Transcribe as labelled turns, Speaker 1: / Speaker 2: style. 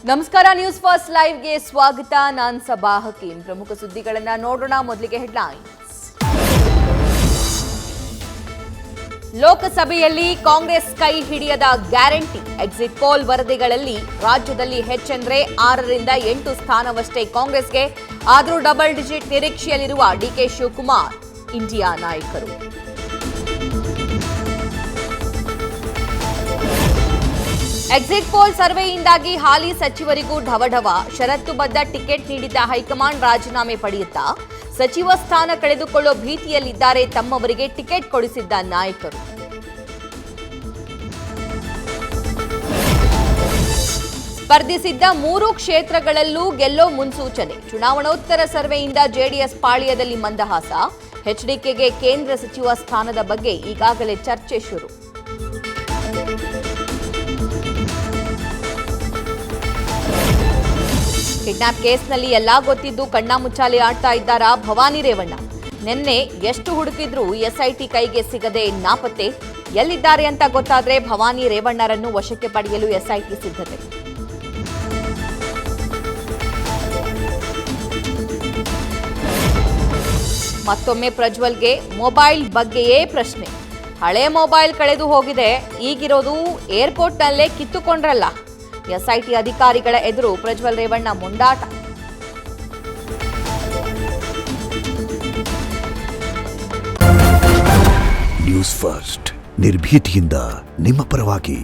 Speaker 1: ನಮಸ್ಕಾರ, news first ಲೈವ್ಗೆ ಸ್ವಾಗತ. ನಾನು ಸಬಾ ಹಕೀಂ. ಪ್ರಮುಖ ಸುದ್ದಿಗಳನ್ನ ನೋಡೋಣ. ಮೊದಲಿಗೆ ಹೆಡ್ಲೈನ್ಸ್. ಲೋಕಸಭೆಯಲ್ಲಿ ಕಾಂಗ್ರೆಸ್ ಕೈ ಹಿಡಿಯದ ಗ್ಯಾರಂಟಿ. ಎಕ್ಸಿಟ್ ಪೋಲ್ ವರದಿಗಳಲ್ಲಿ ರಾಜ್ಯದಲ್ಲಿ ಹೆಚ್ಚೆಂದ್ರೆ 6ರಿಂದ 8 ಸ್ಥಾನವಷ್ಟೇ ಕಾಂಗ್ರೆಸ್ಗೆ. ಆದರೂ ಡಬಲ್ ಡಿಜಿಟ್ ನಿರೀಕ್ಷೆಯಲ್ಲಿರುವ ಡಿಕೆ ಶಿವಕುಮಾರ್, ಇಂಡಿಯಾ ನಾಯಕರು. ಎಕ್ಸಿಟ್ ಪೋಲ್ ಸರ್ವೆಯಿಂದಾಗಿ ಹಾಲಿ ಸಚಿವರಿಗೂ ಢವಢವ. ಷರತ್ತುಬದ್ಧ ಟಿಕೆಟ್ ನೀಡಿದ್ದ ಹೈಕಮಾಂಡ್ ರಾಜೀನಾಮೆ ಪಡೆಯುತ್ತಾ ಸಚಿವ ಸ್ಥಾನ ಕಳೆದುಕೊಳ್ಳೋ ಭೀತಿಯಲ್ಲಿದ್ದಾರೆ ತಮ್ಮವರಿಗೆ ಟಿಕೆಟ್ ಕೊಡಿಸಿದ್ದ ನಾಯಕರು. ಸ್ಪರ್ಧಿಸಿದ್ದ 3 ಕ್ಷೇತ್ರಗಳಲ್ಲೂ ಗೆಲ್ಲೋ ಮುನ್ಸೂಚನೆ. ಚುನಾವಣೋತ್ತರ ಸರ್ವೆಯಿಂದ ಜೆಡಿಎಸ್ ಪಾಳ್ಯದಲ್ಲಿ ಮಂದಹಾಸ. ಎಚ್ಡಿಕೆಗೆ ಕೇಂದ್ರ ಸಚಿವ ಸ್ಥಾನದ ಬಗ್ಗೆ ಈಗಾಗಲೇ ಚರ್ಚೆ ಶುರು. ಕಿಡ್ನಾಪ್ ಕೇಸ್ನಲ್ಲಿ ಎಲ್ಲಾ ಗೊತ್ತಿದ್ದು ಕಣ್ಣಾಮುಚ್ಚಾಲೆ ಆಡ್ತಾ ಇದ್ದಾರಾ ಭವಾನಿ ರೇವಣ್ಣ. ನಿನ್ನೆ ಎಷ್ಟು ಹುಡುಕಿದ್ರೂ ಎಸ್ಐಟಿ ಕೈಗೆ ಸಿಗದೆ ನಾಪತ್ತೆ. ಎಲ್ಲಿದ್ದಾರೆ ಅಂತ ಗೊತ್ತಾದ್ರೆ ಭವಾನಿ ರೇವಣ್ಣರನ್ನು ವಶಕ್ಕೆ ಪಡೆಯಲು ಎಸ್ಐಟಿ ಸಿದ್ಧತೆ. ಮತ್ತೊಮ್ಮೆ ಪ್ರಜ್ವಲ್ಗೆ ಮೊಬೈಲ್ ಬಗ್ಗೆಯೇ ಪ್ರಶ್ನೆ. ಹಳೆ ಮೊಬೈಲ್ ಕಳೆದು ಹೋಗಿದೆ, ಈಗಿರೋದು ಏರ್ಪೋರ್ಟ್ನಲ್ಲೇ ಕಿತ್ತುಕೊಂಡ್ರಲ್ಲ. ಎಸ್ಐಟಿ ಅಧಿಕಾರಿಗಳ ಎದುರು ಪ್ರಜ್ವಲ್ ರೇವಣ್ಣ ಮುಂದಾಟ.
Speaker 2: ನ್ಯೂಸ್ ಫಸ್ಟ್, ನಿರ್ಭೀತಿಯಿಂದ ನಿಮ್ಮ ಪರವಾಗಿ.